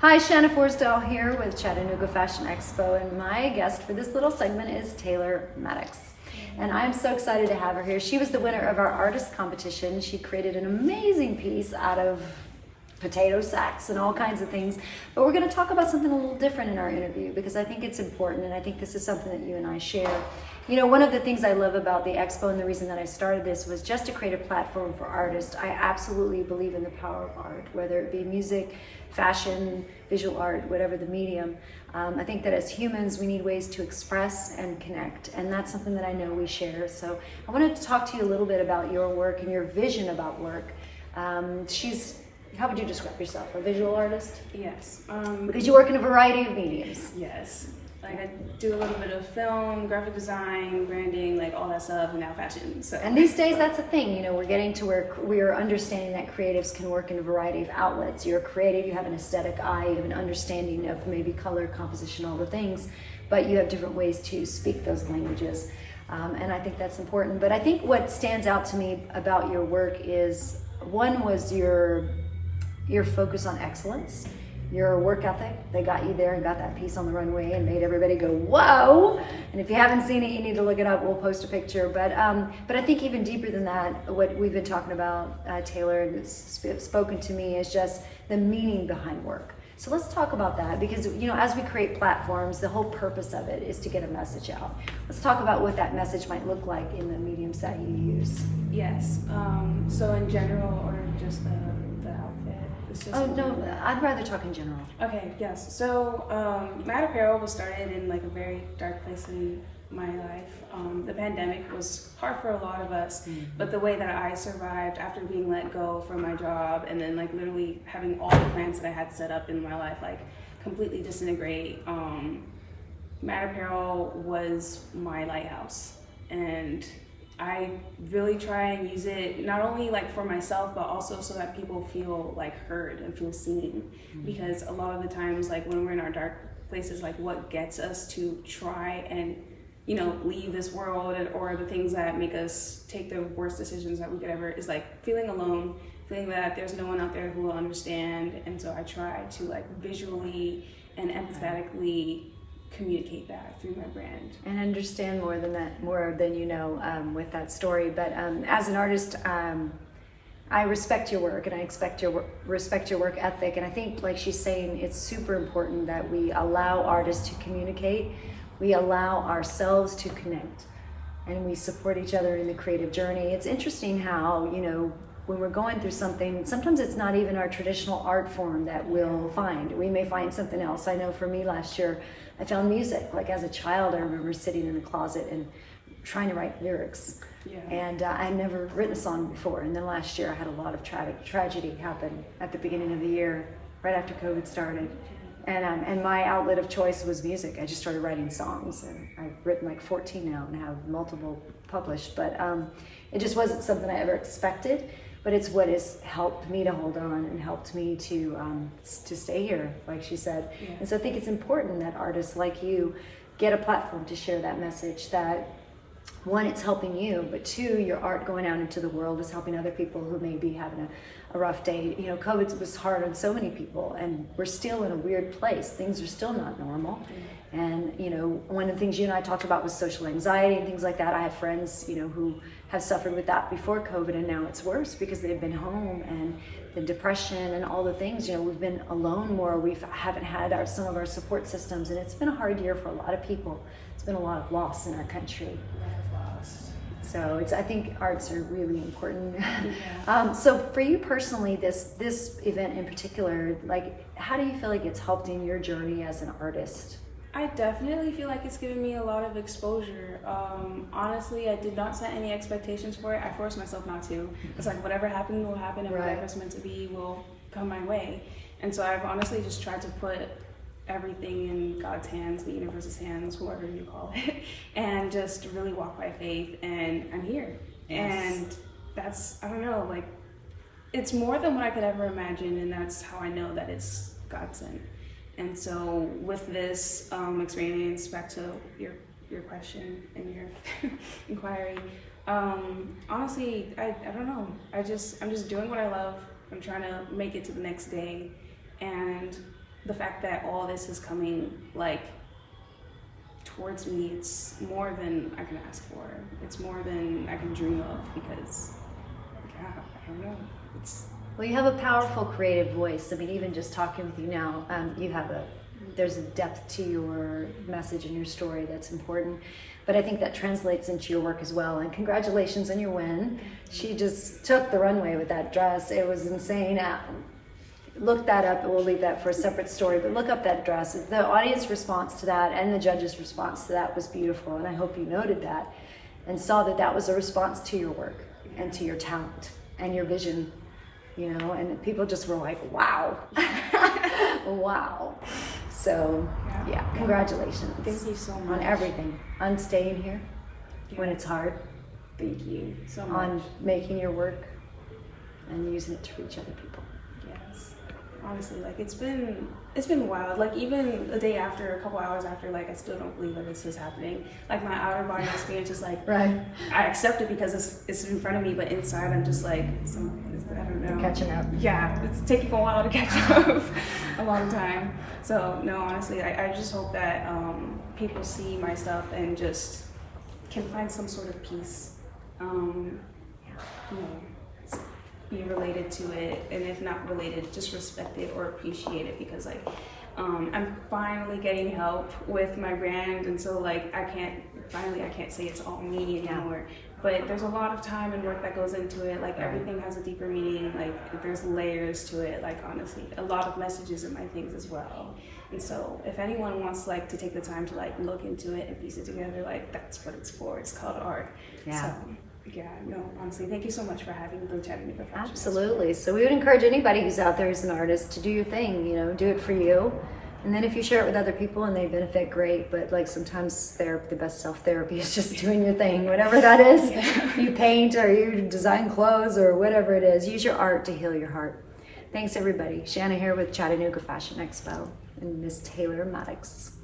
Hi, Shanna Forsdale here with Chattanooga Fashion Expo, and my guest for this little segment is Taylor Maddox. And I'm so excited to have her here. She was the winner of our artist competition. She created an amazing piece out of potato sacks and all kinds of things. But we're going to talk about something a little different in our interview because I think it's important, and I think this is something that you and I share. You know, one of the things I love about the expo and the reason that I started this was just to create a platform for artists. I absolutely believe in the power of art, whether it be music, fashion, visual art, whatever the medium. I think that as humans, we need ways to express and connect, and that's something that I know we share. So I wanted to talk to you a little bit about your work and your vision about work. How would you describe yourself? A visual artist? Yes. Because you work in a variety of mediums. Yes. Like I do a little bit of film, graphic design, branding, like all that stuff, and now fashion. So. And these days, that's a thing. You know, we're getting to where we are understanding that creatives can work in a variety of outlets. You're creative, you have an aesthetic eye, you have an understanding of maybe color, composition, all the things, but you have different ways to speak those languages. And I think that's important. But I think what stands out to me about your work is, one was your focus on excellence, your work ethic. They got you there and got that piece on the runway and made everybody go, whoa! And if you haven't seen it, you need to look it up. We'll post a picture. But I think even deeper than that, what we've been talking about, Taylor, and it's spoken to me, is just the meaning behind work. So let's talk about that, because you know, as we create platforms, the whole purpose of it is to get a message out. Let's talk about what that message might look like in the mediums that you use. Yes. So in general, or just the outfit? Oh no, I'd rather talk in general. Okay. Yes. So Apparel was started in like a very dark place in my life. The pandemic was hard for a lot of us, but the way that I survived after being let go from my job and then like literally having all the plans that I had set up in my life like completely disintegrate, Apparel was my lighthouse, and I really try and use it not only like for myself, but also so that people feel like heard and feel seen. Because a lot of the times, like when we're in our dark places, like what gets us to try and, you know, leave this world, or the things that make us take the worst decisions that we could ever, is like feeling alone, feeling that there's no one out there who will understand. And so I try to like visually and empathetically communicate that through my brand and understand more than you know with that story. But as an artist, I respect your work, and I respect your work ethic. And I think, like she's saying, it's super important that we allow artists to communicate, we allow ourselves to connect, and we support each other in the creative journey. It's interesting how, you know, when we're going through something, sometimes it's not even our traditional art form that we'll find. We may find something else. I know for me last year, I found music. Like as a child, I remember sitting in the closet and trying to write lyrics. Yeah. And I had never written a song before. And then last year I had a lot of tragedy happen at the beginning of the year, right after COVID started. And my outlet of choice was music. I just started writing songs, and I've written like 14 now and have multiple published. But it just wasn't something I ever expected. But it's what has helped me to hold on and helped me to stay here, like she said. Yeah. And so I think it's important that artists like you get a platform to share that message, that one, it's helping you, but two, your art going out into the world is helping other people who may be having a rough day. You know, COVID was hard on so many people, and we're still in a weird place. Things are still not normal. And, you know, one of the things you and I talked about was social anxiety and things like that. I have friends, you know, who have suffered with that before COVID, and now it's worse because they've been home, and the depression and all the things. You know, we've been alone more. We haven't had some of our support systems, and it's been a hard year for a lot of people. It's been a lot of loss in our country. So I think arts are really important. Yeah. So for you personally, this event in particular, like, how do you feel like it's helped in your journey as an artist? I definitely feel like it's given me a lot of exposure. Honestly, I did not set any expectations for it. I forced myself not to. It's like whatever happened will happen, and whatever's meant to be will come my way. And so I've honestly just tried to put everything in God's hands, the universe's hands, whoever you call it, and just really walk by faith. And I'm here. Yes. And that's, I don't know, like, it's more than what I could ever imagine, and that's how I know that it's God sent. And so with this experience, back to your question and your inquiry, honestly, I don't know. I'm just doing what I love. I'm trying to make it to the next day, and the fact that all this is coming like towards me, it's more than I can ask for. It's more than I can dream of, because yeah, I don't know. Well, you have a powerful creative voice. I mean, even just talking with you now, there's a depth to your message and your story that's important. But I think that translates into your work as well. And congratulations on your win. She just took the runway with that dress. It was insane. Look that up, and we'll leave that for a separate story, but look up that dress. The audience response to that and the judges' response to that was beautiful, and I hope you noted that and saw that that was a response to your work and to your talent and your vision, you know, and people just were like, wow. Wow. So, yeah, congratulations. Thank you so much. On everything. On staying here when it's hard. Thank you so much. On making your work and using it to reach other people. Yes. Honestly, like it's been wild. Like even a day after, a couple hours after, like I still don't believe that this is happening. Like my outer body experience is like, right. I accept it because it's in front of me, but inside I'm just like, I don't know. Catching up. Yeah, it's taking a while to catch up. A long time. So no, honestly, I just hope that people see my stuff and just can find some sort of peace. You know, be related to it, and if not related, just respect it or appreciate it, because like I'm finally getting help with my brand, and so like I can't say it's all me anymore. But there's a lot of time and work that goes into it. Like everything has a deeper meaning. Like there's layers to it. Like honestly, a lot of messages in my things as well. And so if anyone wants like to take the time to like look into it and piece it together, like that's what it's for. It's called art. Yeah. So, yeah, no, honestly, thank you so much for having me, chatting with me. Absolutely. So we would encourage anybody who's out there who's an artist to do your thing, you know, do it for you. And then if you share it with other people and they benefit, great. But like sometimes the best self-therapy is just doing your thing, whatever that is. Yeah. You paint or you design clothes or whatever it is. Use your art to heal your heart. Thanks, everybody. Shanna here with Chattanooga Fashion Expo and Miss Taylor Maddox.